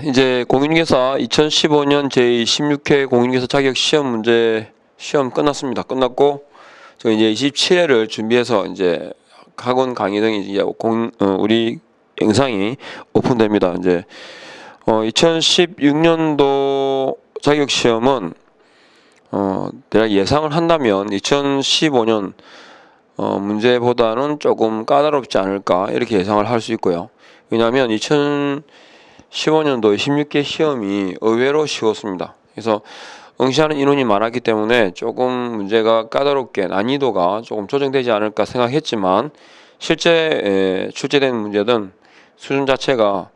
이제 공인중개사 2015년 제16회 공인중개사 자격 시험 끝났습니다. 끝났고, 저 이제 27회를 준비해서 이제 학원 강의 등이 이제 우리 영상이 오픈됩니다. 이제 2016년도 자격 시험은 내가 예상을 한다면 2015년 문제보다는 조금 까다롭지 않을까 이렇게 예상을 할 수 있고요. 왜냐하면 2015년도 16개 시험이 의외로 쉬웠습니다. 그래서 응시하는 인원이 많았기 때문에 조금 문제가 까다롭게 난이도가 조금 조정되지 않을까 생각했지만 실제 출제된 문제든 수준 자체가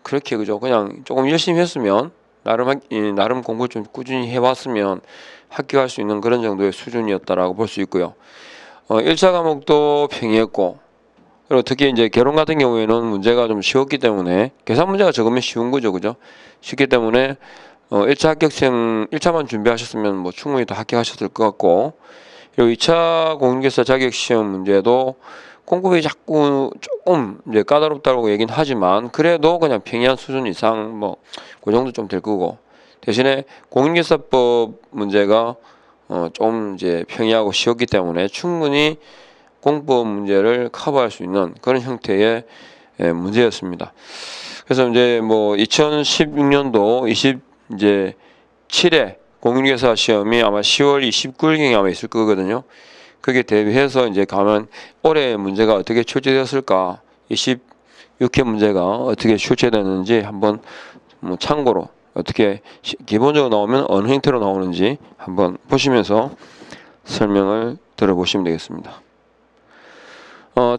그렇게 그냥 조금 열심히 했으면 나름 공부를 좀 꾸준히 해왔으면 합격할 수 있는 그런 정도의 수준이었다라고 볼 수 있고요. 1차 과목도 평이했고, 그리고 특히 이제 개론 같은 경우에는 문제가 좀 쉬웠기 때문에 계산 문제가 적으면 쉬운 거죠, 그죠? 쉽기 때문에 1차 합격생 1차만 준비하셨으면 뭐 충분히 더 합격하셨을 것 같고, 그리고 2차 공인중개사 자격시험 문제도 공급이 자꾸 조금 이제 까다롭다고 얘기는 하지만 그래도 그냥 평이한 수준 이상 뭐 그 정도 좀 될 거고, 대신에 공인중개사법 문제가 좀 이제 평이하고 쉬웠기 때문에 충분히 공법 문제를 커버할 수 있는 그런 형태의 문제였습니다. 그래서 이제 뭐 2016년도 7회 공인중개사 시험이 아마 10월 29일경에 아마 있을 거거든요. 그게 대비해서 이제 가면 올해 문제가 어떻게 출제되었을까, 26회 문제가 어떻게 출제되는지 한번 뭐 참고로 어떻게 기본적으로 나오면 어느 형태로 나오는지 한번 보시면서 설명을 들어보시면 되겠습니다.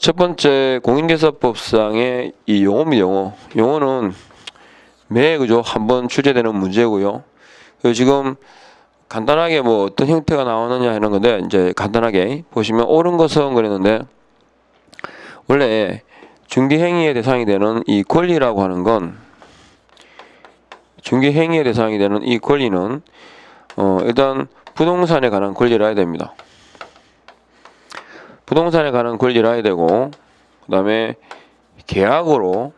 첫 번째 공인중개사법상의 이 용어입니다. 용어는 그죠? 한번 출제되는 문제고요. 그리고 지금 간단하게 뭐 어떤 형태가 나오느냐 하는 건데, 이제 간단하게 보시면 옳은 것은 그랬는데, 원래 중개행위의 대상이 되는 이 권리라고 하는 건, 중개행위의 대상이 되는 이 권리는 일단 부동산에 관한 권리라 해야 됩니다. 부동산에 관한 권리라 해야 되고, 그 다음에 계약으로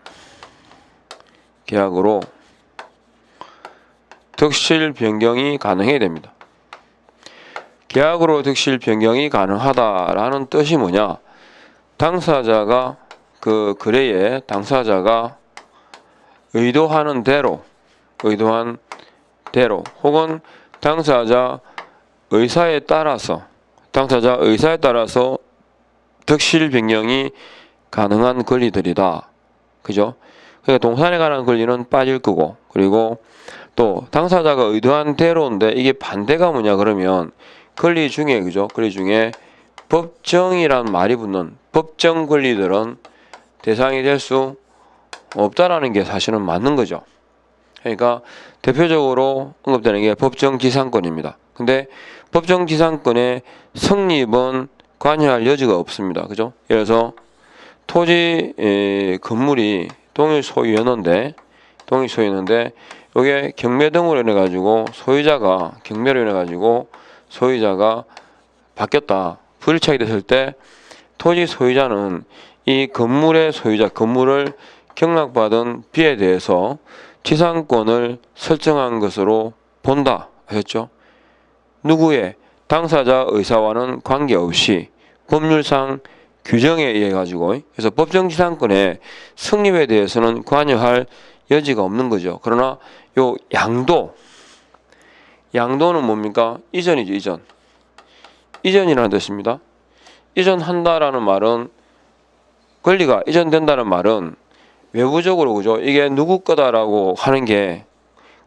득실 변경이 가능해야 됩니다. 계약으로 득실 변경이 가능하다라는 뜻이 뭐냐? 당사자가 그 거래에 당사자가 의도한 대로 혹은 당사자 의사에 따라서 득실 변경이 가능한 권리들이다. 그죠? 그러니까 동산에 관한 권리는 빠질 거고, 그리고 또 당사자가 의도한 대로인데 이게 반대가 뭐냐 그러면 권리 중에 법정이란 말이 붙는 법정 권리들은 대상이 될 수 없다라는 게 사실은 맞는 거죠. 그러니까 대표적으로 언급되는 게 법정지상권입니다. 근데 법정지상권의 성립은 관여할 여지가 없습니다. 그죠? 예를 들어서 토지 건물이 동일 소유였는데 이게 경매 등으로 인해 가지고 소유자가 바뀌었다, 불이착이 됐을 때 토지 소유자는 이 건물을 경락받은 비에 대해서 지상권을 설정한 것으로 본다 하셨죠? 누구의 당사자 의사와는 관계없이 법률상 규정에 의해 가지고, 그래서 법정지상권의 성립에 대해서는 관여할 여지가 없는 거죠. 그러나 요 양도는 뭡니까? 이전이죠. 이전이라는 뜻입니다. 이전한다라는 말은, 권리가 이전된다는 말은 외부적으로, 그죠? 이게 누구 거다라고 하는 게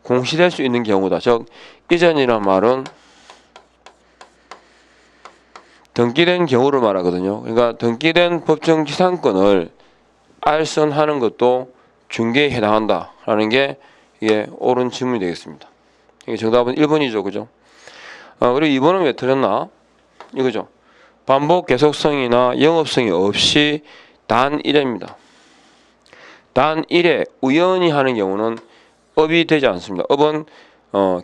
공시될 수 있는 경우다. 즉 이전이란 말은 등기된 경우를 말하거든요. 그러니까 등기된 법정지상권을 알선하는 것도 중개에 해당한다라는 게 이게 옳은 질문이 되겠습니다. 이게 정답은 1번이죠, 그죠? 그리고 2번은 왜 틀렸나? 이거죠. 반복 계속성이나 영업성이 없이 단 1회입니다. 단 1회 우연히 하는 경우는 업이 되지 않습니다. 업은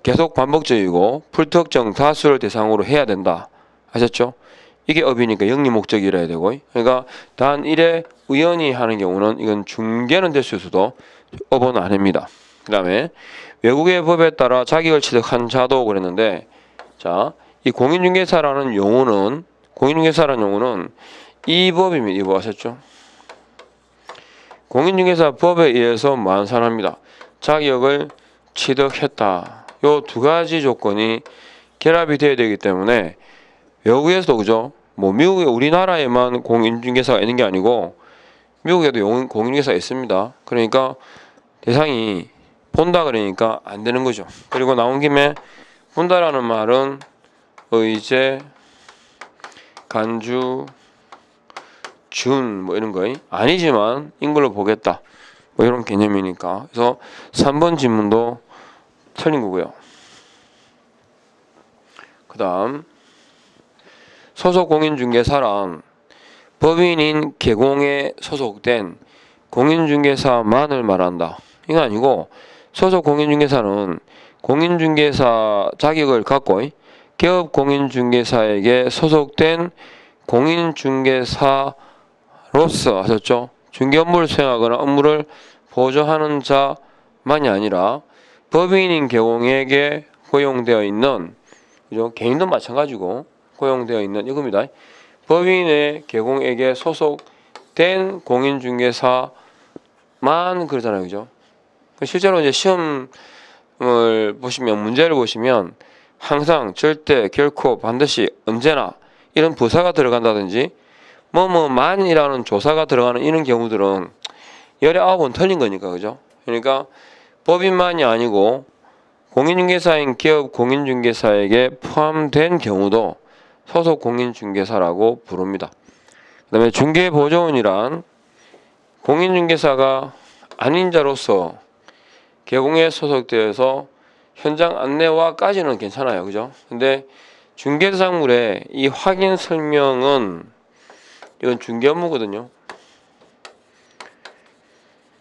계속 반복적이고 불특정 다수를 대상으로 해야 된다. 아셨죠? 이게 업이니까 영리 목적이라 해야 되고, 그러니까 단 1회 우연히 하는 경우는 이건 중개는 될 수 있어도 업은 아닙니다. 그 다음에 외국의 법에 따라 자격을 취득한 자도 그랬는데, 자, 이 공인중개사라는 용어는, 이 법입니다. 이 법 아셨죠? 공인중개사 법에 의해서 만산합니다. 자격을 취득했다. 요 두 가지 조건이 결합이 되어야 되기 때문에 외국에서도, 그죠? 뭐 미국에, 우리나라에만 공인중개사가 있는 게 아니고 미국에도 공인중개사가 있습니다. 그러니까 대상이 본다 그러니까 안 되는 거죠. 그리고 나온 김에 본다라는 말은 의제, 간주, 준 뭐 이런 거 아니지만 인걸로 보겠다 뭐 이런 개념이니까. 그래서 3번 질문도 틀린 거고요. 그 다음 소속 공인중개사란 법인인 개공에 소속된 공인중개사만을 말한다. 이거 아니고 소속 공인중개사는 공인중개사 자격을 갖고 기업 공인중개사에게 소속된 공인중개사로서, 아셨죠? 중개 업무를 수행하거나 업무를 보조하는 자만이 아니라 법인인 개공에게 고용되어 있는, 그죠? 개인도 마찬가지고 고용되어 있는 이겁니다. 법인의 개공에게 소속된 공인중개사만 그러잖아요, 그죠? 실제로 이제 시험을 보시면, 문제를 보시면 항상 절대 결코 반드시 언제나 이런 부사가 들어간다든지 만이라는 조사가 들어가는 이런 경우들은 열에 9번 틀린 거니까, 그죠? 그러니까 법인만이 아니고 공인중개사인 기업 공인중개사에게 포함된 경우도 소속 공인중개사라고 부릅니다. 그 다음에 중개보조원이란 공인중개사가 아닌 자로서 개공에 소속되어서 현장 안내와까지는 괜찮아요, 그죠? 근데 중개대상물의 이 확인 설명은 이건 중개 업무거든요.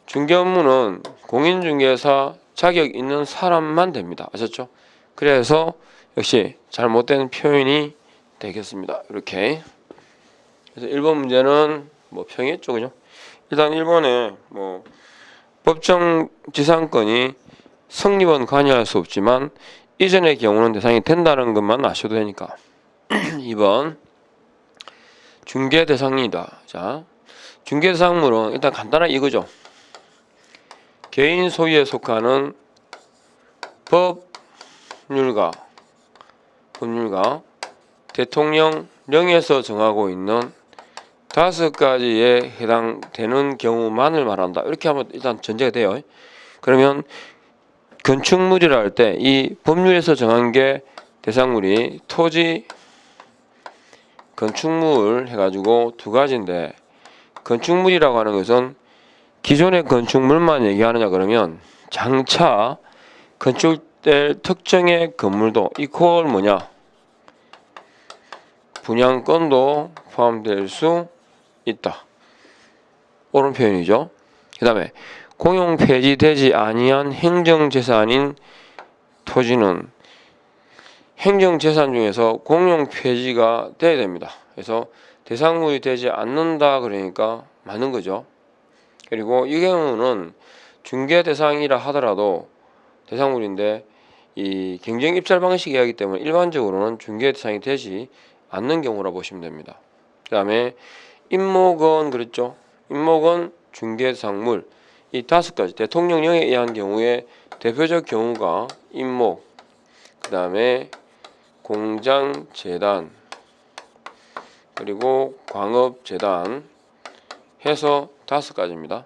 중개 업무는 공인중개사 자격 있는 사람만 됩니다. 아셨죠? 그래서 역시 잘못된 표현이 되겠습니다. 이렇게. 그래서 1번 문제는 뭐 평이했죠, 그죠? 일단 1번에 뭐 법정 지상권이 성립은 관여할 수 없지만 이전의 경우는 대상이 된다는 것만 아셔도 되니까. 2번 중개 대상이다. 자, 중개 대상물은 일단 간단하게 이거죠. 개인 소유에 속하는 법률과 대통령령에서 정하고 있는 5가지에 해당되는 경우만을 말한다. 이렇게 하면 일단 전제가 돼요. 그러면 건축물이라 할 때 이 법률에서 정한 게 대상물이 토지, 건축물 해가지고 2가지인데, 건축물이라고 하는 것은 기존의 건축물만 얘기하느냐 그러면 장차 건축될 특정의 건물도 이퀄 뭐냐, 분양권도 포함될 수 있다. 옳은 표현이죠. 그 다음에 공용 폐지되지 아니한 행정재산인 토지는 행정재산 중에서 공용 폐지가 돼야 됩니다. 그래서 대상물이 되지 않는다 그러니까 맞는 거죠. 그리고 이 경우는 중개 대상이라 하더라도 대상물인데 이 경쟁 입찰 방식이 하기 때문에 일반적으로는 중개 대상이 되지 않는 경우라 보시면 됩니다. 그 다음에 임목은 그랬죠. 임목은 중개 대상물 이 5가지 대통령령에 의한 경우에 대표적 경우가 임목, 그 다음에 공장재단, 그리고 광업재단 해서 5가지입니다.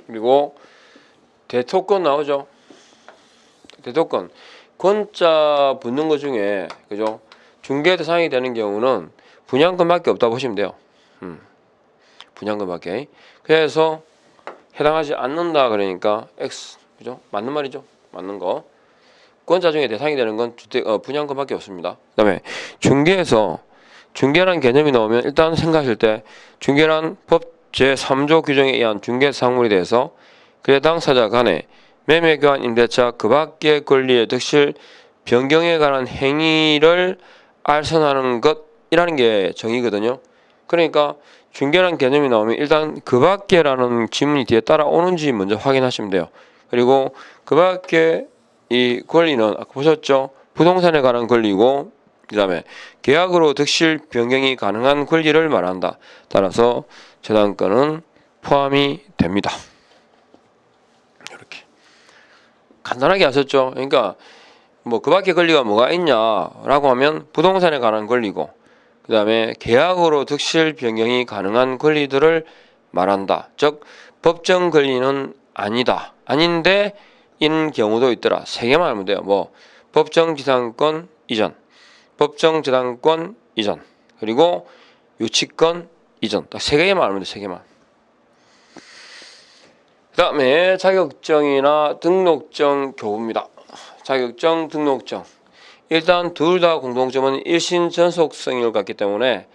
그리고 대토권 나오죠. 대토권 권자 붙는 것 중에, 그죠? 중개 대상이 되는 경우는 분양권밖에 없다 보시면 돼요. 분양권밖에. 그래서 해당하지 않는다 그러니까 X, 그죠? 맞는 말이죠. 맞는 거. 권자 중에 대상이 되는 건 분양권밖에 없습니다. 그다음에 중개에서 중개라는 개념이 나오면 일단 생각하실 때 중개란 법 제3조 규정에 의한 중개상물에 대해서 그의 당사자 간에 매매 교환 임대차 그 밖의 권리의 득실 변경에 관한 행위를 알선하는 것이라는 게 정의거든요. 그러니까 중개라는 개념이 나오면 일단 그 밖에라는 지문이 뒤에 따라오는지 먼저 확인하시면 돼요. 그리고 그 밖에 이 권리는 아까 보셨죠? 부동산에 관한 권리고 그 다음에 계약으로 득실 변경이 가능한 권리를 말한다. 따라서 재단권은 포함이 됩니다. 이렇게 간단하게 하셨죠? 그러니까 뭐 그 밖에 권리가 뭐가 있냐라고 하면 부동산에 관한 권리고 그 다음에 계약으로 득실 변경이 가능한 권리들을 말한다. 즉 법정 권리는 아니다. 아닌데 이런 경우도 있더라. 세 개만 알면 돼요. 뭐 법정 지상권 이전, 법정 재단권 이전, 그리고 유치권 이전. 딱 세 개만 알면 돼. 세 개만. 그 다음에 자격증이나 등록증 교부입니다. 자격증, 등록증. 일단 둘 다 공통점은 일신 전속성을 갖기 때문에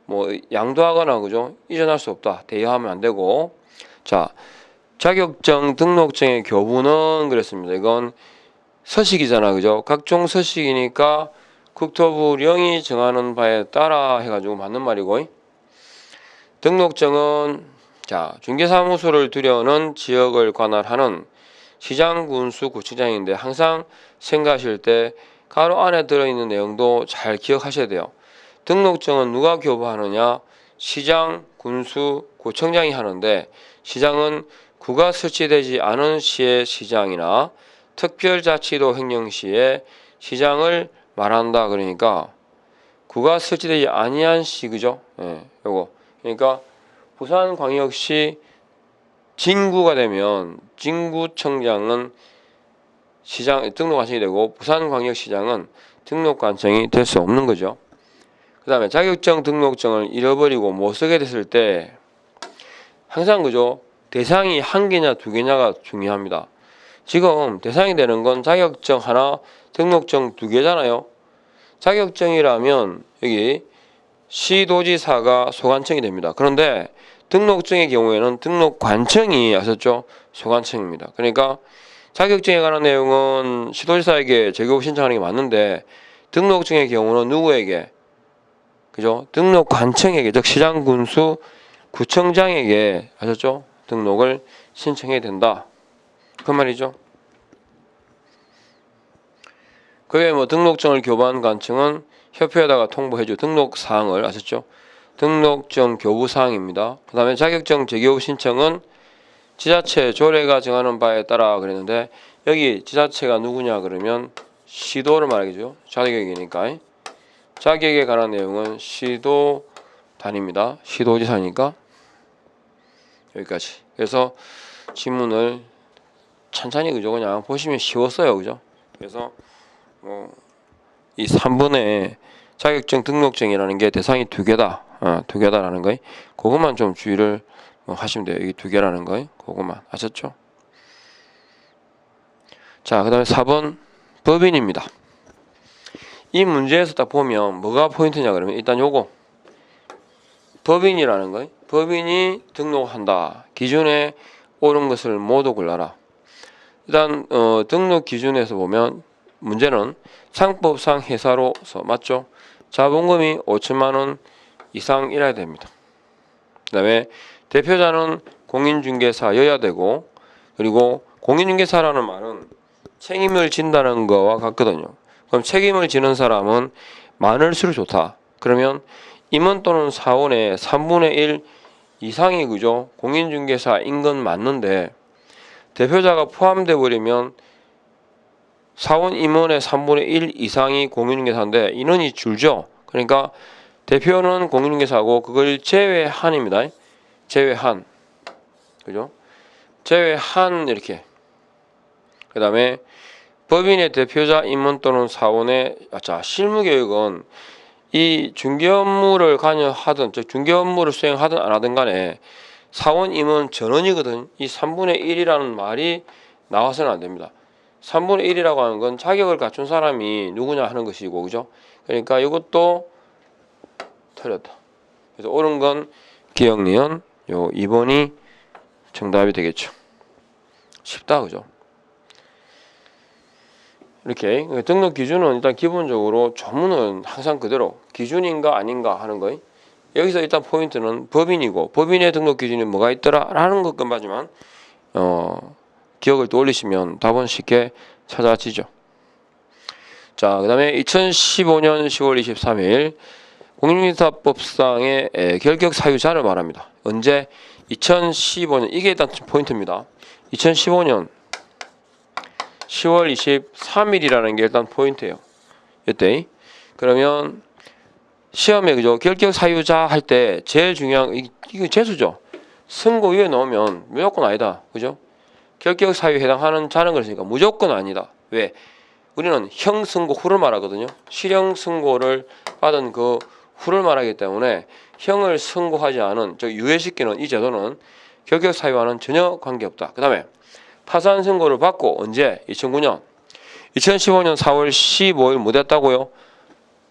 뭐 양도하거나 그죠? 이전할 수 없다. 대여하면 안 되고. 자, 자격증, 등록증의 교부는 그랬습니다. 이건 서식이잖아, 그죠? 각종 서식이니까 국토부령이 정하는 바에 따라 해가지고 맞는 말이고. 등록증은 자 중개사무소를 두려는 지역을 관할하는 시장, 군수, 구청장인데 항상 생각하실 때 가로 안에 들어있는 내용도 잘 기억하셔야 돼요. 등록증은 누가 교부하느냐? 시장, 군수, 구청장이 하는데 시장은 구가 설치되지 않은 시의 시장이나 특별자치도 행정시의 시장을 말한다. 그러니까 구가 설치되지 아니한 시 그죠? 예, 요거. 그러니까 부산광역시 진구가 되면 진구청장은 시장 등록관청이 되고 부산광역시장은 등록관청이 될 수 없는 거죠. 그 다음에 자격증 등록증을 잃어버리고 못 쓰게 됐을 때 항상 그죠? 대상이 한 개냐 두 개냐가 중요합니다. 지금 대상이 되는 건 자격증 하나, 등록증 두 개잖아요. 자격증이라면 여기 시도지사가 소관청이 됩니다. 그런데 등록증의 경우에는 등록관청이 아셨죠? 소관청입니다. 그러니까 자격증에 관한 내용은 시도지사에게 재교부 신청하는 게 맞는데 등록증의 경우는 누구에게? 그죠? 등록관청에게, 즉 시장, 군수, 구청장에게 아셨죠? 등록을 신청해야 된다. 그 말이죠. 그게 뭐 등록증을 교부한 관청은 협회에다가 통보해줘. 등록사항을 아셨죠? 등록증 교부사항입니다. 그 다음에 자격증 재교부 신청은 지자체 조례가 정하는 바에 따라 그랬는데 여기 지자체가 누구냐 그러면 시도를 말하겠죠. 자격이니까. 자격에 관한 내용은 시도단입니다. 시도지사니까 여기까지. 그래서 지문을 천천히 그죠? 그냥 보시면 쉬웠어요. 그죠? 그래서 이 3번에 자격증 등록증이라는 게 대상이 두 개다. 두 개다라는 거. 그것만 좀 주의를 하시면 돼요. 여기 두 개라는 거. 그것만. 아셨죠? 자, 그 다음에 4번 법인입니다. 이 문제에서 딱 보면 뭐가 포인트냐 그러면 일단 요거 법인이라는 거. 법인이 등록한다. 기준에 옳은 것을 모두 골라라. 일단 등록 기준에서 보면 문제는 상법상 회사로서 맞죠? 자본금이 5천만 원 이상이라야 됩니다. 그 다음에 대표자는 공인중개사여야 되고 그리고 공인중개사라는 말은 책임을 진다는 거와 같거든요. 그럼 책임을 지는 사람은 많을수록 좋다. 그러면 임원 또는 사원의 3분의 1 이상이 그죠? 공인중개사인 건 맞는데 대표자가 포함돼 버리면 사원 임원의 3분의 1 이상이 공인중개사인데 인원이 줄죠. 그러니까 대표는 공인중개사고 그걸 제외한입니다. 제외한. 그죠? 제외한 이렇게. 그 다음에 법인의 대표자 임원 또는 사원의 실무계획은 이 중개 업무를 관여하든 즉 중개 업무를 수행하든 안 하든 간에 사원 임원 전원이거든. 이 3분의 1이라는 말이 나와서는 안 됩니다. 3분의 1이라고 하는 건 자격을 갖춘 사람이 누구냐 하는 것이고 그죠? 그러니까 이것도 틀렸다. 그래서 옳은 건 기억, 니은 요 2번이 정답이 되겠죠. 쉽다 그죠? 이렇게 등록 기준은 일단 기본적으로 조문은 항상 그대로 기준인가 아닌가 하는 거예요. 여기서 일단 포인트는 법인이고 법인의 등록 기준이 뭐가 있더라 라는 것까지만 기억을 떠올리시면 답은 쉽게 찾아지죠. 자, 그 다음에 2015년 10월 23일 공인중개사법상의 결격 사유자를 말합니다. 언제? 2015년, 이게 일단 포인트입니다. 2015년 10월 23일이라는 게 일단 포인트예요. 이때 그러면 시험에 그죠? 결격 사유자 할 때 제일 중요한 이거 재수죠. 선고 위에 넣으면 무조건 아니다. 그죠? 결격 사유에 해당하는 자는 그랬으니까 무조건 아니다. 왜? 우리는 형 선고 후를 말하거든요. 실형 선고를 받은 그 후를 말하기 때문에 형을 선고하지 않은 즉 유예시키는 이 제도는 결격 사유와는 전혀 관계없다. 그 다음에 파산 선고를 받고 언제? 2009년 2015년 4월 15일 못 했다고요?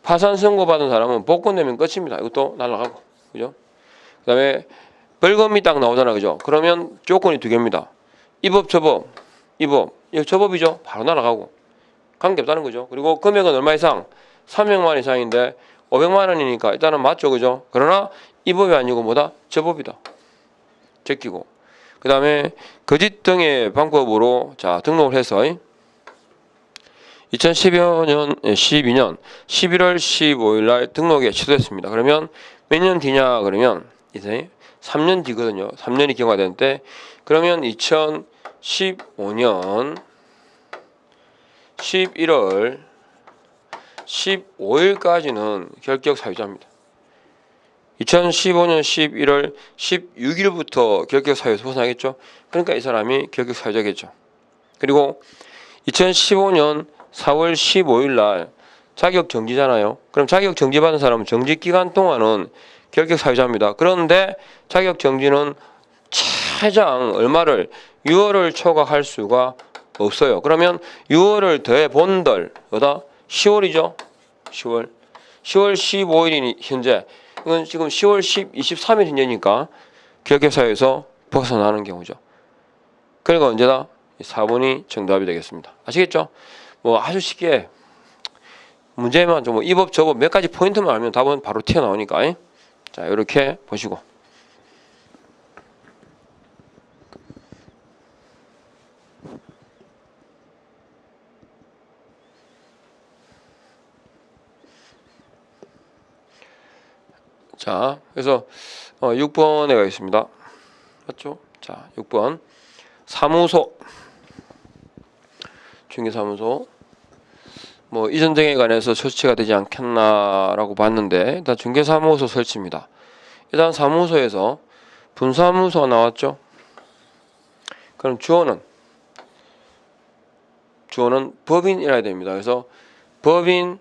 파산 선고 받은 사람은 복권 내면 끝입니다. 이것도 날라가고 그죠? 그 다음에 벌금이 딱 나오잖아. 그죠? 그러면 조건이 두 개입니다. 이법 저법 이법 이거 저법이죠. 바로 날아가고 관계없다는 거죠. 그리고 금액은 얼마 이상? 300만 원 이상인데 500만 원이니까 일단은 맞죠. 그죠? 그러나 이 법이 아니고 뭐다? 저법이다. 제끼고 그 다음에 거짓 등의 방법으로 자 등록을 해서 2012년 11월 15일 날 등록에 취소했습니다. 그러면 몇 년 뒤냐? 그러면 이제 3년 뒤거든요. 3년이 경과되는데 그러면 2015년 11월 15일까지는 결격 사유자입니다. 2015년 11월 16일부터 결격 사유에서 벗어나겠죠. 그러니까 이 사람이 결격 사유자겠죠. 그리고 2015년 4월 15일 날 자격 정지잖아요. 그럼 자격 정지 받은 사람은 정지 기간 동안은 결격 사유자입니다. 그런데 자격 정지는 최장 얼마를 6월을 초과할 수가 없어요. 그러면 6월을 더해 본들 뭐다? 10월이죠. 10월 15일이 현재 이건 지금 10월 23일 현재니까 결격 사유에서 벗어나는 경우죠. 그러니까 언제다? 4번이 정답이 되겠습니다. 아시겠죠? 뭐 아주 쉽게 문제만 좀 이 법 저법 몇 가지 포인트만 알면 답은 바로 튀어나오니까 자 이렇게 보시고 자 그래서 6번에 가겠습니다. 맞죠? 자 6번 사무소 중개사무소 뭐 이전 등에 관해서 조치가 되지 않겠나라고 봤는데 일단 중개사무소 설치입니다. 일단 사무소에서 분사무소가 나왔죠. 그럼 주어는 법인이라야 됩니다. 그래서 법인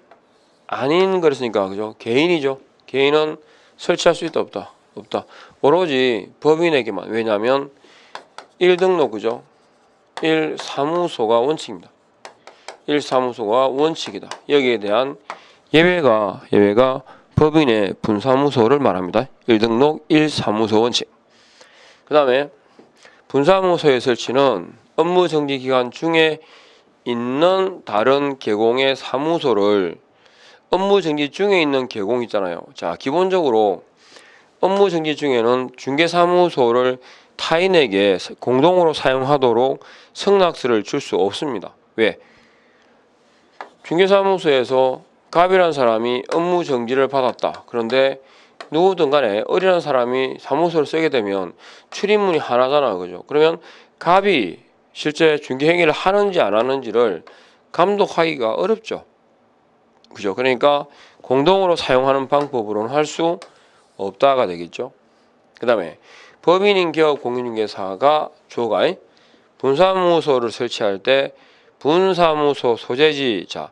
아닌 그랬으니까 그죠? 개인이죠. 개인은 설치할 수 있다 없다? 없다. 오로지 법인에게만. 왜냐하면 1등록 그죠? 1사무소가 원칙입니다. 1사무소가 원칙이다. 여기에 대한 예외가 법인의 분사무소를 말합니다. 1등록 1사무소 원칙. 그 다음에 분사무소의 설치는 업무정지 기간 중에 있는 다른 계공의 사무소를 업무정지 중에 있는 계공 있잖아요. 자, 기본적으로 업무정지 중에는 중개사무소를 타인에게 공동으로 사용하도록 승낙서를 줄 수 없습니다. 왜? 중개사무소에서 갑이라는 사람이 업무정지를 받았다. 그런데 누구든 간에 을이라는 사람이 사무소를 쓰게 되면 출입문이 하나잖아. 그죠? 그러면 갑이 실제 중개행위를 하는지 안 하는지를 감독하기가 어렵죠. 그죠? 그러니까 공동으로 사용하는 방법으로는 할 수 없다가 되겠죠. 그 다음에 법인인 기업 공인중개사가 주어가 분사무소를 설치할 때 분사무소 소재지. 자,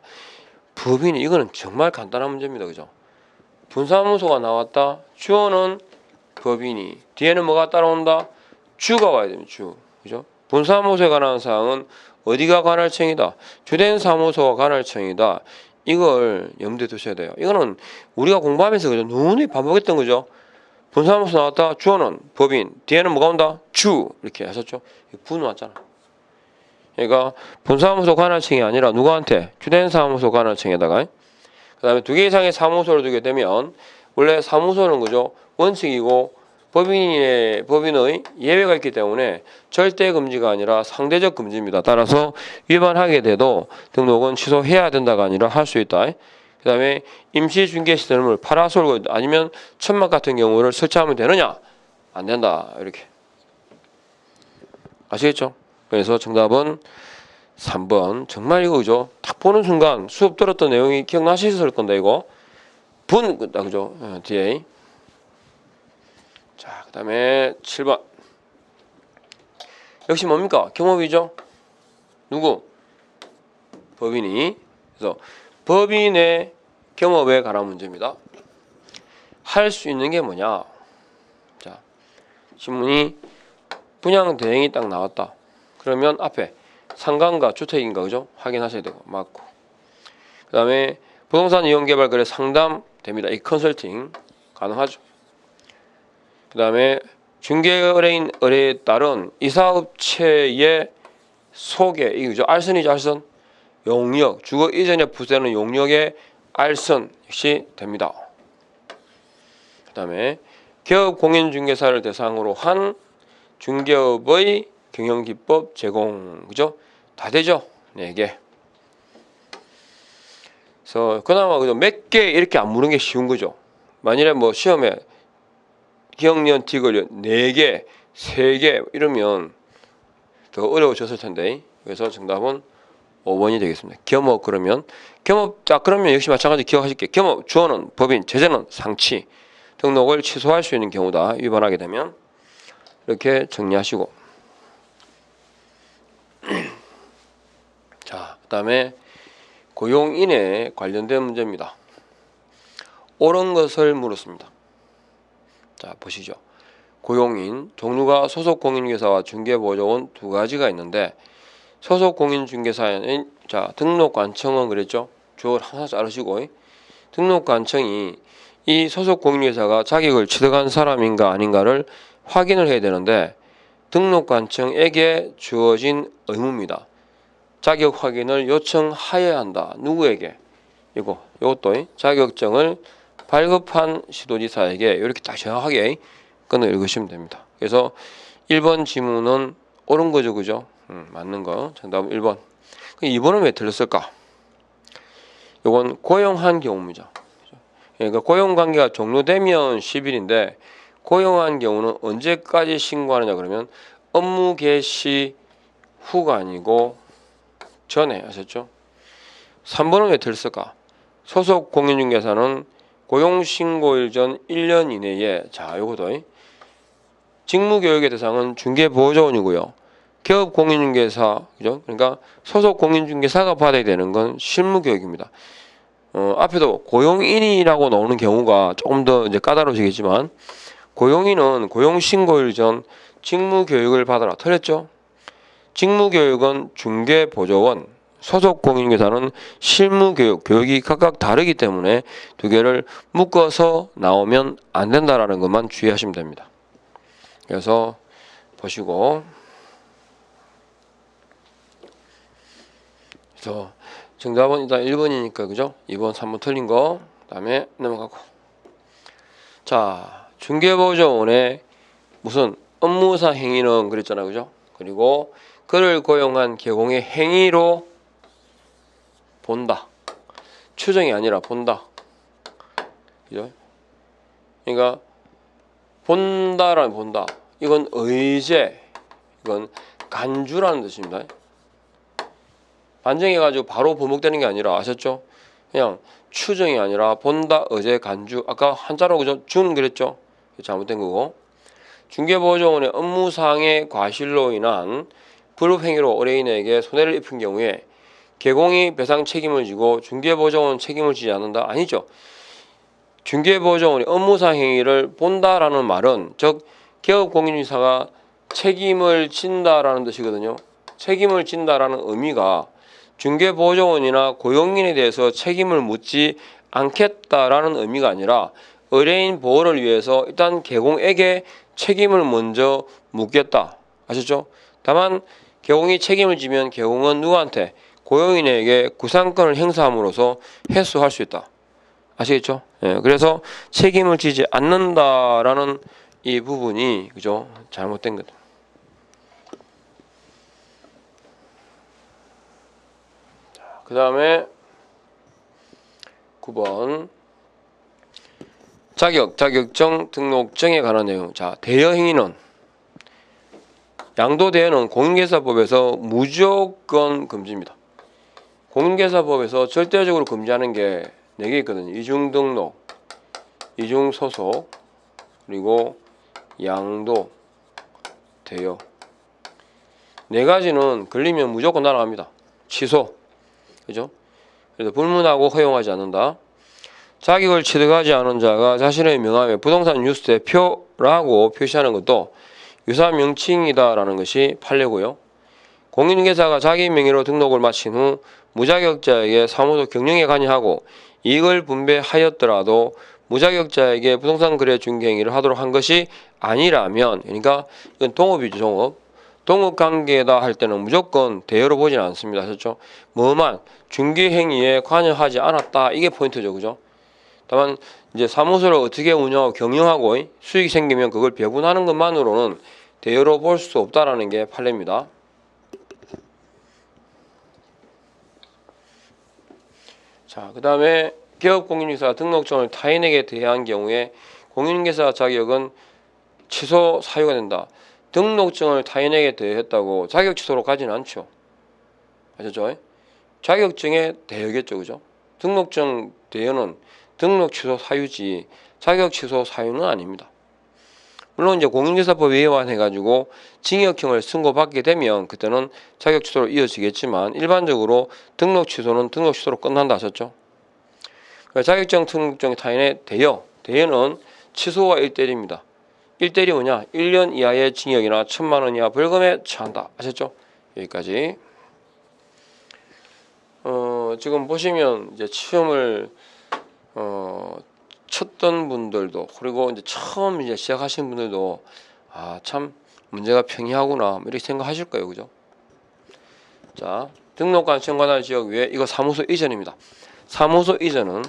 법인이 이거는 정말 간단한 문제입니다. 그죠? 분사무소가 나왔다. 주어는 법인이. 뒤에는 뭐가 따라온다? 주가 와야 됩니다. 주. 그죠? 분사무소에 관한 사항은 어디가 관할청이다? 주된 사무소가 관할청이다. 이걸 염두에 두셔야 돼요. 이거는 우리가 공부하면서 그죠? 누누이 반복했던 거죠. 분사무소 나왔다. 주어는 법인. 뒤에는 뭐가 온다? 주. 이렇게 하셨죠? 분 왔잖아. 그러니까 분사무소 관할청이 아니라 누구한테? 주된 사무소 관할청에다가 그 다음에 2개 이상의 사무소를 두게 되면 원래 사무소는 그죠? 원칙이고 법인의 예외가 있기 때문에 절대 금지가 아니라 상대적 금지입니다. 따라서 위반하게 돼도 등록은 취소해야 된다가 아니라 할 수 있다. 그 다음에 임시 중개 시설물 파라솔 아니면 천막 같은 경우를 설치하면 되느냐? 안 된다. 이렇게 아시겠죠? 그래서 정답은 3번. 정말 이거 그죠? 딱 보는 순간 수업 들었던 내용이 기억나셨을 건데 이거 그죠? 뒤에. 자, 그 다음에 7번. 역시 뭡니까? 경업이죠? 누구? 법인이. 그래서 법인의 경업에 관한 문제입니다. 할 수 있는 게 뭐냐? 자, 신문이 분양 대행이 딱 나왔다. 그러면 앞에 상가인가 주택인가 그죠? 확인하셔야 되고 맞고. 그 다음에 부동산 이용 개발 거래 상담 됩니다. 이 컨설팅 가능하죠. 그 다음에 중개의뢰인 의뢰에 따른 이 사업체의 소개 이거죠. 알선이죠. 알선. 용역 주거 이전에 부수되는 용역의 알선 역시 됩니다. 그 다음에 기업 공인중개사를 대상으로 한 중개업의 경영기법 제공 그죠? 다 되죠. 4개. 그래서 그나마 그죠? 몇 개 이렇게 안 물은 게 쉬운 거죠. 만일에 뭐 시험에 기억년 틱을 4개, 3개 이러면 더 어려워졌을 텐데. 그래서 정답은 5번이 되겠습니다. 겸업 그러면 겸업 그러면 역시 마찬가지 기억하실게요. 겸업 주어는 법인, 제재는 상치. 등록을 취소할 수 있는 경우다. 위반하게 되면 이렇게 정리하시고. 자, 그다음에 고용인에 관련된 문제입니다. 옳은 것을 물었습니다. 자, 보시죠. 고용인 종류가 소속 공인중개사와 중개보조원 두 가지가 있는데 소속 공인중개사는 자 등록관청은 그랬죠. 주어를 하나 자르시고 등록관청이 이 소속 공인중개사가 자격을 취득한 사람인가 아닌가를 확인을 해야 되는데 등록관청에게 주어진 의무입니다. 자격 확인을 요청하여야 한다. 누구에게? 이것도 자격증을 발급한 시도지사에게 이렇게 딱 정확하게 끊어 읽으시면 됩니다. 그래서 1번 지문은 옳은 거죠. 그죠? 맞는 거. 정답은 1번. 2번은 왜 틀렸을까? 이건 고용한 경우입니다. 그러니까 고용관계가 종료되면 10일인데 고용한 경우는 언제까지 신고하느냐 그러면 업무 개시 후가 아니고 전에 아셨죠? 3번은 왜 틀렸을까? 소속 공인중개사는 고용신고일 전 1년 이내에 자 요거도 직무교육의 대상은 중개보조원이고요. 기업공인중개사 그죠? 그러니까 소속 공인중개사가 받아야 되는 건 실무교육입니다. 앞에도 고용인이라고 나오는 경우가 조금 더 이제 까다로워지겠지만 고용인은 고용신고일 전 직무교육을 받아라. 틀렸죠? 직무교육은 중개보조원, 소속 공인중개사는 실무교육, 교육이 각각 다르기 때문에 두 개를 묶어서 나오면 안 된다라는 것만 주의하시면 됩니다. 그래서 보시고 그래서 정답은 일단 1번이니까 그죠? 2번, 3번 틀린 거 그다음에 넘어가고 자 중개보조원의 무슨 업무상 행위는 그랬잖아요. 그죠? 그리고 그를 고용한 계공의 행위로 본다. 추정이 아니라 본다. 그죠? 그러니까 본다라는 본다. 이건 의제, 이건 간주라는 뜻입니다. 반증해가지고 바로 번복되는 게 아니라 아셨죠? 그냥 추정이 아니라 본다, 의제, 간주. 아까 한자로 그죠? 준 그랬죠? 잘못된 거고. 중개보조원의 업무상의 과실로 인한 불법행위로 의뢰인에게 손해를 입힌 경우에 계공이 배상 책임을 지고 중개보조원 책임을 지지 않는다? 아니죠. 중개보조원이 업무상 행위를 본다라는 말은 즉 기업공인중개사가 책임을 진다라는 뜻이거든요. 책임을 진다라는 의미가 중개보조원이나 고용인에 대해서 책임을 묻지 않겠다라는 의미가 아니라 의뢰인 보호를 위해서 일단 계공에게 책임을 먼저 묻겠다. 아셨죠? 다만 계공이 책임을 지면 계공은 누구한테? 고용인에게 구상권을 행사함으로써 회수할 수 있다. 아시겠죠? 예, 그래서 책임을 지지 않는다라는 이 부분이 그죠? 잘못된 거다. 그 다음에 9번 자격증 등록증에 관한 내용. 자, 대여행위는 양도대여는 공인중개사법에서 무조건 금지입니다. 공인중개사법에서 절대적으로 금지하는 게 4개 있거든요. 이중등록, 이중소속, 그리고 양도, 대여. 4가지는 걸리면 무조건 날아갑니다. 취소. 그죠? 그래서 불문하고 허용하지 않는다. 자격을 취득하지 않은 자가 자신의 명함에 부동산 뉴스 대표라고 표시하는 것도 유사 명칭이다라는 것이 판례고요. 공인중개사가 자기 명의로 등록을 마친 후 무자격자에게 사무소 경영에 관여하고 이익을 분배하였더라도 무자격자에게 부동산 거래 중개 행위를 하도록 한 것이 아니라면, 그러니까 이건 동업이죠, 동업. 동업관계다 할 때는 무조건 대여로 보지는 않습니다. 그렇죠? 뭐만 중개 행위에 관여하지 않았다, 이게 포인트죠, 그죠? 다만 이제 사무소를 어떻게 운영하고 경영하고 수익이 생기면 그걸 배분하는 것만으로는 대여로 볼 수 없다라는 게 판례입니다. 자, 그 다음에 기업공인중개사 등록증을 타인에게 대여한 경우에 공인중개사 자격은 취소 사유가 된다. 등록증을 타인에게 대여했다고 자격 취소로 가지는 않죠. 아셨죠? 자격증에 대여겠죠, 그죠? 등록증 대여는 등록 취소 사유지 자격 취소 사유는 아닙니다. 물론 이제 공인중개사법 위반해가지고 징역형을 선고받게 되면 그때는 자격 취소로 이어지겠지만 일반적으로 등록 취소는 등록 취소로 끝난다 하셨죠? 자격증 등록증 타인의 대여는 취소와 1대리입니다. 1대리 뭐냐? 1년 이하의 징역이나 1,000만 원 이하 벌금에 처한다. 아셨죠? 여기까지. 지금 보시면 이제 시험을 쳤던 분들도, 그리고 이제 처음 이제 시작하신 분들도 참 문제가 평이하구나 이렇게 생각하실 거예요, 그죠? 자, 등록관 청관할 지역 외에 이거 사무소 이전입니다. 사무소 이전은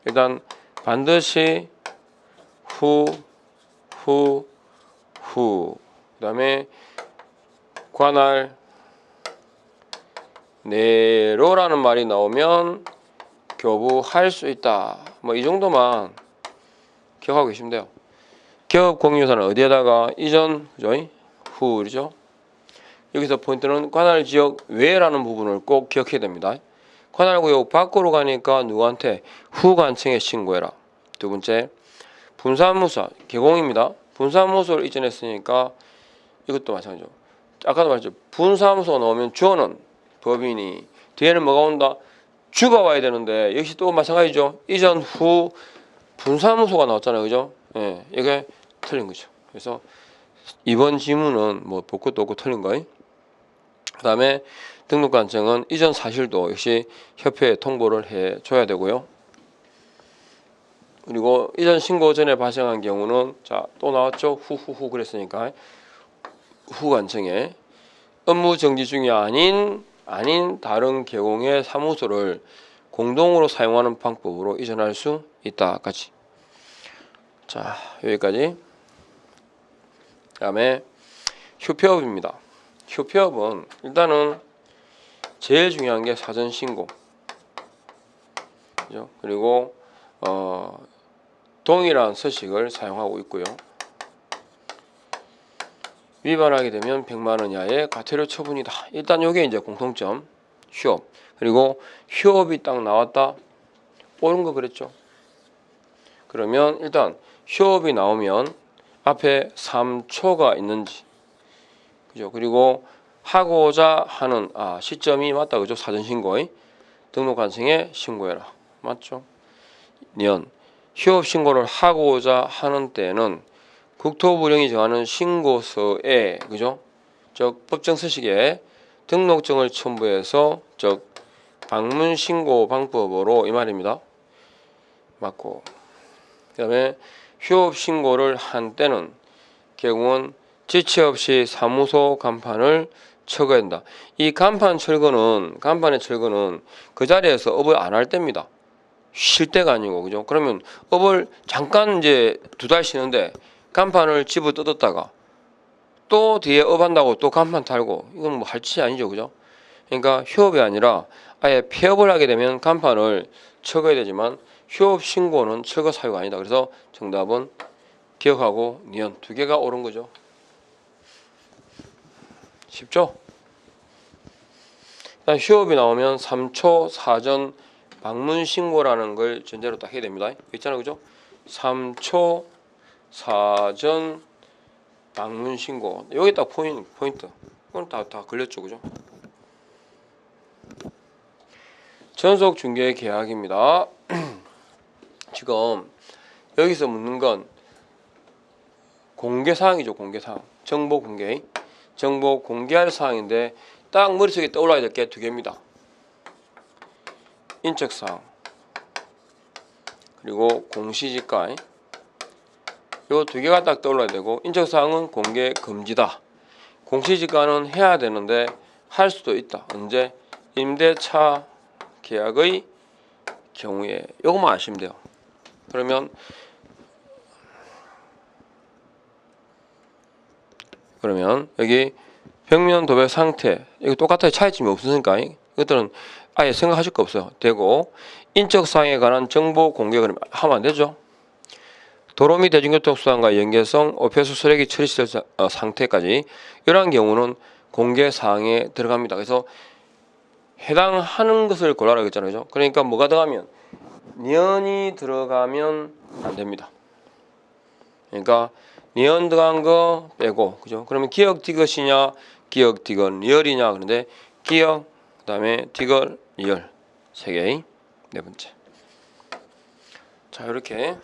일단 반드시 그다음에 관할 내로라는 말이 나오면 교부할 수 있다. 뭐 이 정도만 기억하고 계시면 돼요. 기업 공유사는 어디에다가 이전, 그죠? 후죠. 여기서 포인트는 관할 지역 외라는 부분을 꼭 기억해야 됩니다. 관할 구역 밖으로 가니까 누구한테 후관청에 신고해라. 두 번째, 분사무소 개공입니다. 분사무소를 이전했으니까 이것도 마찬가지죠. 아까도 말했죠. 분사무소가 나오면 주어는 법인이, 뒤에는 뭐가 온다? 주가 와야 되는데 역시 또 마찬가지죠. 이전 후 분사무소가 나왔잖아요, 그죠? 예, 이게 틀린 거죠. 그래서 이번 지문은 뭐 볼 것도 없고 틀린 거예요. 그 다음에 등록관청은 이전 사실도 역시 협회에 통보를 해줘야 되고요. 그리고 이전 신고 전에 발생한 경우는 자, 또 나왔죠. 후후후 그랬으니까 후관청에 업무 정지 중이 아닌 다른 계공의 사무소를 공동으로 사용하는 방법으로 이전할 수 있다까지. 자, 여기까지. 그다음에 휴폐업입니다. 휴폐업은 일단은 제일 중요한 게 사전 신고. 그죠? 그리고 동일한 서식을 사용하고 있고요. 위반하게 되면 100만 원 이하의 과태료 처분이다. 일단 이게 이제 공통점. 휴업. 그리고 휴업이 딱 나왔다. 옳은 거 그랬죠. 그러면 일단 휴업이 나오면 앞에 3초가 있는지, 그죠? 그리고 하고자 하는 시점이 맞다, 그죠? 사전 신고의 등록관청에 신고해라. 맞죠? 년 휴업 신고를 하고자 하는 때는 국토부령이 정하는 신고서에, 그죠? 즉 법정 서식에 등록증을 첨부해서 즉 방문 신고 방법으로 이 말입니다. 맞고. 그다음에 휴업 신고를 한 때는 개공은 지체 없이 사무소 간판을 철거해야 된다. 이 간판의 철거는 그 자리에서 업을 안 할 때입니다. 쉴 때가 아니고, 그죠? 그러면 업을 잠깐 이제 2달 쉬는데 간판을 집어 뜯었다가 또 뒤에 업한다고 또 간판 달고, 이건 뭐 할 짓이 아니죠, 그죠? 그러니까 휴업이 아니라 아예 폐업을 하게 되면 간판을 철거해야 되지만 휴업 신고는 철거 사유가 아니다. 그래서 정답은 기억하고 니은 2개가 옳은 거죠. 쉽죠? 일단 휴업이 나오면 3초 사전 방문 신고라는 걸 전제로 딱 해야 됩니다. 있잖아요, 그죠? 3초 사전 방문 신고. 여기 딱 포인트. 이건 다 걸렸죠, 그죠? 전속 중개 계약입니다. 지금 여기서 묻는 건 공개사항이죠, 공개사항. 정보 공개할 사항인데 딱 머릿속에 떠올라야 될 게 2개입니다. 인적사항 그리고 공시지가. 요 2개가 딱 떠올라야 되고, 인적사항은 공개 금지다. 공시지가는 해야 되는데 할 수도 있다. 언제? 임대차 계약의 경우에. 요것만 아시면 돼요. 그러면 여기 벽면 도배 상태, 이거 똑같아요. 차이점이 없으니까 이것들은 아예 생각하실 거 없어요. 되고, 인적사항에 관한 정보 공개 그러면 하면 안 되죠. 도로 및 대중교통수단과 연계성, 오폐수 쓰레기 처리시설 상태까지 이러한 경우는 공개사항에 들어갑니다. 그래서 해당하는 것을 골라라 했잖아요. 그러니까 뭐가 들어가면, 니은이 들어가면 안 됩니다. 그러니까 니은 들어간 거 빼고, 그죠? 그러면 기역 디귿이냐, 기역 디귿 리얼이냐. 그런데 기역, 그 다음에 디귿 리얼 3개. 4번째. 자, 이렇게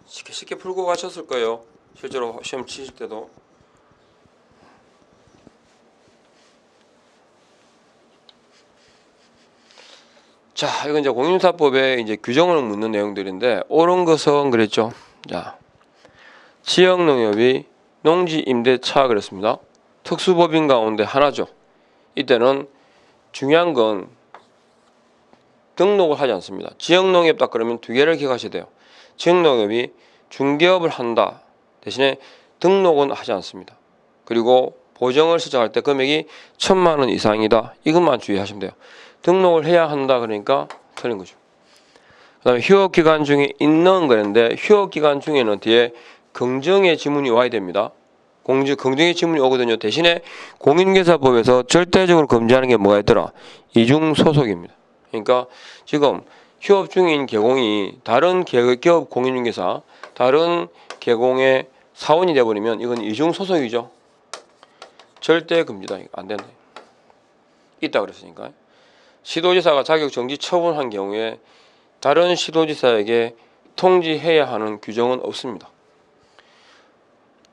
쉽게 풀고 가셨을 거예요. 실제로 시험 치실 때도. 자, 이건 이제 공인중개사법에 이제 규정을 묻는 내용들인데, 옳은 것은 그랬죠. 자, 지역농협이 농지임대차 그랬습니다. 특수법인 가운데 하나죠. 이때는 중요한 건 등록을 하지 않습니다. 지역농협 딱 그러면 2개를 기억하셔야 돼요. 지역농협이 중개업을 한다 대신에 등록은 하지 않습니다. 그리고 보정을 시작할 때 금액이 1,000만 원 이상이다. 이것만 주의하시면 돼요. 등록을 해야 한다 그러니까 틀린 거죠. 그 다음에 휴업기간 중에 있는 거였는데, 휴업기간 중에는 뒤에 긍정의 지문이 와야 됩니다. 긍정의 지문이 오거든요. 대신에 공인중개사법에서 절대적으로 금지하는 게 뭐가 있더라? 이중소속입니다. 그러니까 지금 휴업 중인 개공이 다른 기업 공인중개사, 다른 개공의 사원이 되어버리면 이건 이중소속이죠. 절대 금지다. 안 된다. 있다 그랬으니까. 시도지사가 자격 정지 처분한 경우에 다른 시도지사에게 통지해야 하는 규정은 없습니다.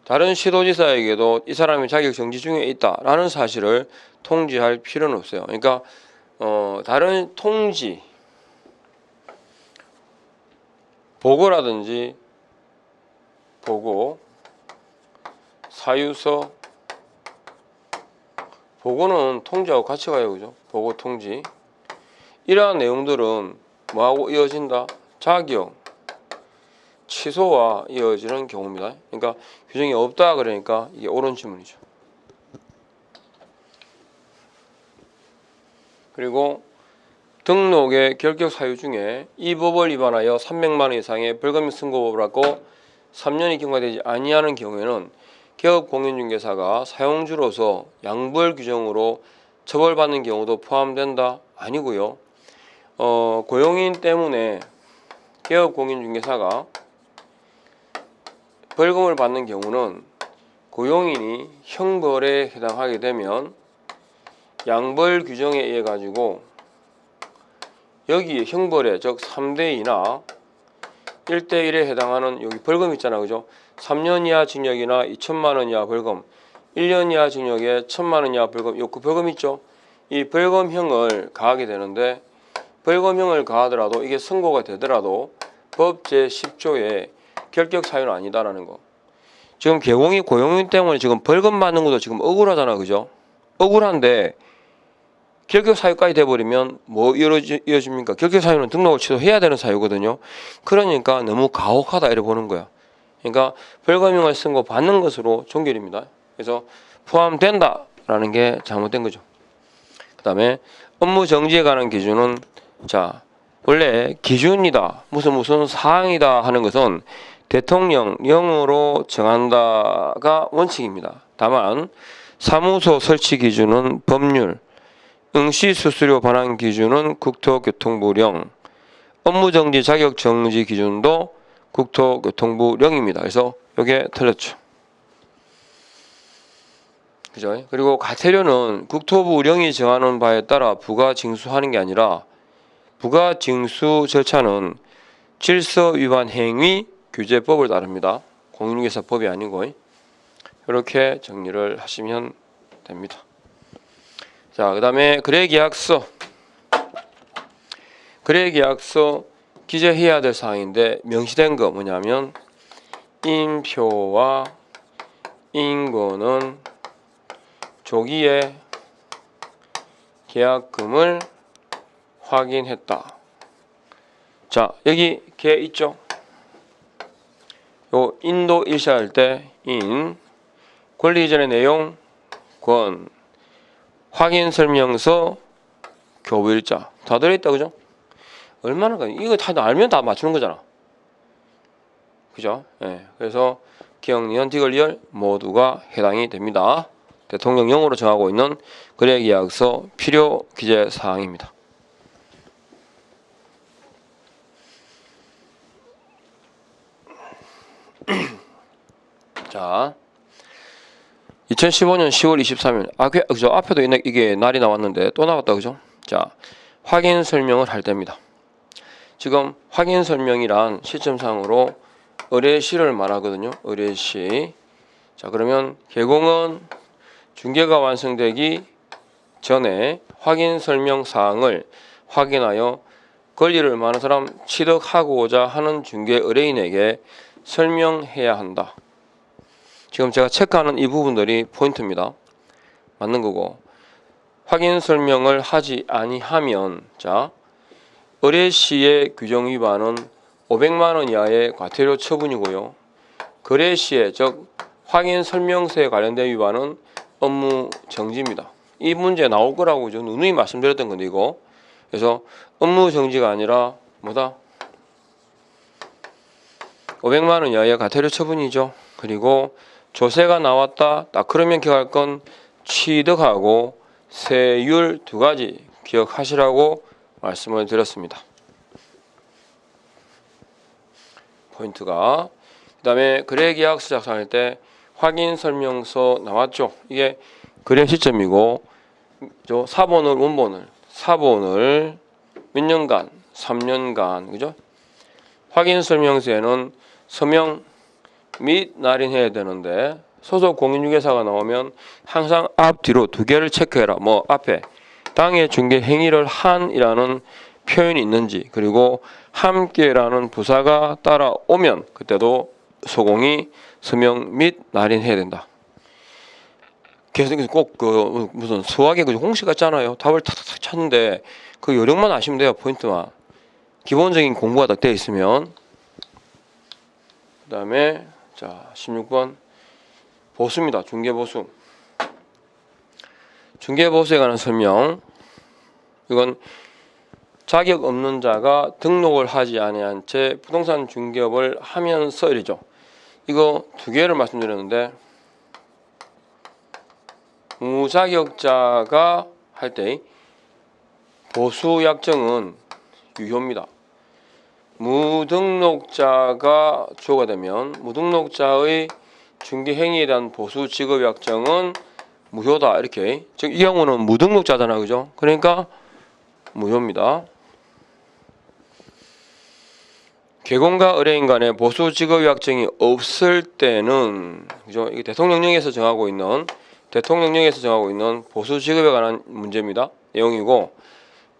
다른 시도지사에게도 이 사람이 자격 정지 중에 있다라는 사실을 통지할 필요는 없어요. 그러니까 다른 통지, 보고라든지 보고, 사유서, 보고는 통지하고 같이 가요, 그죠? 보고 통지. 이러한 내용들은 뭐하고 이어진다? 자격 취소와 이어지는 경우입니다. 그러니까 규정이 없다 그러니까 이게 옳은 질문이죠. 그리고 등록의 결격 사유 중에 이 법을 위반하여 300만 원 이상의 벌금 선고법을 받고 3년이 경과되지 아니하는 경우에는 기업공인중개사가 사용주로서 양벌 규정으로 처벌받는 경우도 포함된다? 아니고요. 고용인 때문에 기업공인중개사가 벌금을 받는 경우는 고용인이 형벌에 해당하게 되면 양벌 규정에 의해 가지고 여기 형벌에, 즉 3대2나 1대1에 해당하는 여기 벌금 있잖아, 그죠? 3년 이하 징역이나 2천만 원 이하 벌금, 1년 이하 징역에 1,000만 원 이하 벌금, 요 그 벌금 있죠? 이 벌금형을 가하게 되는데, 벌금형을 가하더라도 이게 선고가 되더라도 법 제10조에 결격 사유는 아니다라는 거. 지금 개공이 고용인 때문에 지금 벌금 받는 것도 지금 억울하잖아, 그죠? 억울한데 결격 사유까지 돼버리면 뭐 이어집니까? 결격 사유는 등록을 취소해야 되는 사유거든요. 그러니까 너무 가혹하다 이래 보는 거야. 그러니까 벌금형을 선고받는 것으로 종결입니다. 그래서 포함된다라는 게 잘못된 거죠. 그 다음에 업무 정지에 관한 기준은 자 원래 기준이다 무슨 사항이다 하는 것은 대통령령으로 정한다가 원칙입니다. 다만 사무소 설치 기준은 법률, 응시 수수료 반환 기준은 국토교통부령, 업무정지 자격정지 기준도 국토교통부령입니다. 그래서 이게 틀렸죠. 그죠? 그리고 과태료는 국토부령이 정하는 바에 따라 부과 징수하는 게 아니라 부과 징수 절차는 질서 위반 행위 규제법을 따릅니다. 공인중개사법이 아니고 이렇게 정리를 하시면 됩니다. 자, 그 다음에 거래계약서. 거래계약서 기재해야 될 사항인데 명시된 거 뭐냐면 인표와 인권은 조기에 계약금을 확인했다. 자, 여기 개 있죠? 요 인도 일시할 때 인, 권리 이전의 내용, 권, 확인 설명서, 교부일자 다 들어있다, 그죠? 얼마나 이거 다 알면 다 맞추는 거잖아, 그죠? 예, 그래서 기억, 니은, 디귿, 리을 모두가 해당이 됩니다. 대통령령으로 정하고 있는 거래계약서 필요 기재 사항입니다. 자, 2015년 10월 23일 그죠? 앞에도 이게 날이 나왔는데 또 나왔다, 그죠? 자, 확인 설명을 할 때입니다. 지금 확인 설명이란 시점상으로 의뢰시를 말하거든요. 의뢰시. 자, 그러면 개공은 중개가 완성되기 전에 확인 설명 사항을 확인하여 권리를 많은 사람 취득하고자 하는 중개 의뢰인에게 설명해야 한다. 지금 제가 체크하는 이 부분들이 포인트입니다. 맞는 거고, 확인 설명을 하지 아니하면 자 의뢰시의 규정 위반은 500만 원 이하의 과태료 처분이고요. 거래시에 즉 확인 설명서에 관련된 위반은 업무 정지입니다. 이 문제 나올 거라고 저는 누누이 말씀드렸던 건데 이거. 그래서 업무 정지가 아니라 뭐다? 500만 원 이하의 과태료 처분이죠. 그리고 조세가 나왔다. 딱 그러면 기억할 건 취득하고 세율 두 가지 기억하시라고 말씀을 드렸습니다. 포인트가 그 다음에 거래계약서 작성할 때 확인 설명서 나왔죠. 이게 거래 시점이고 사본을 원본을 사본을 몇 년간 3년간 그죠? 확인 설명서에는 서명 및 날인해야 되는데 소속 공인중개사가 나오면 항상 앞뒤로 두 개를 체크해라. 뭐 앞에 당해 중개 행위를 한이라는 표현이 있는지, 그리고 함께라는 부사가 따라오면 그때도 소공이 서명 및 날인해야 된다. 그래서 꼭 그 무슨 수학에 그 공식 같잖아요. 답을 탁탁 찾는데 그 요령만 아시면 돼요. 포인트만. 기본적인 공부가 딱 되어 있으면. 그 다음에 자 16번 보수입니다. 중개보수. 중개보수에 관한 설명. 이건 자격 없는 자가 등록을 하지 아니한 채 부동산 중개업을 하면서 이죠. 이거 두 개를 말씀드렸는데 무자격자가 할 때 보수약정은 유효입니다. 무등록자가 주어가 되면 무등록자의 중개행위에 대한 보수지급약정은 무효다. 이렇게. 즉 이 경우는 무등록자잖아, 그죠? 그러니까 무효입니다. 개공과 의뢰인 간의 보수지급약정이 없을 때는 그죠? 이게 대통령령에서 정하고 있는 보수지급에 관한 문제입니다. 내용이고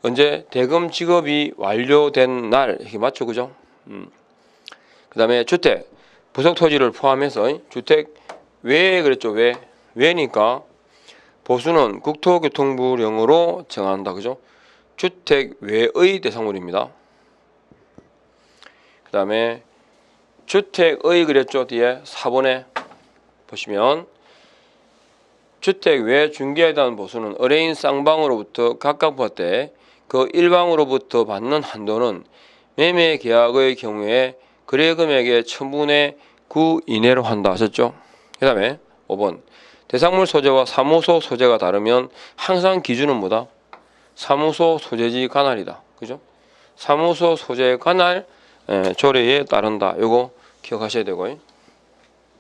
언제 대금 지급이 완료된 날 이렇게 맞죠, 그죠? 그 다음에 주택 부속 토지를 포함해서 주택 외에 그랬죠. 외니까 보수는 국토교통부령으로 정한다. 그죠? 주택 외의 대상물입니다. 그 다음에 주택의 그랬죠. 뒤에 4번에 보시면 주택 외 중개에 대한 보수는 의뢰인 쌍방으로부터 각각 부합돼 그 일방으로부터 받는 한도는 매매 계약의 경우에 거래 금액의 1000분의 9 이내로 한다 하셨죠. 그 다음에 5번 대상물 소재와 사무소 소재가 다르면 항상 기준은 뭐다? 사무소 소재지 관할이다. 그죠? 사무소 소재 관할 조례에 따른다. 요거 기억하셔야 되고요.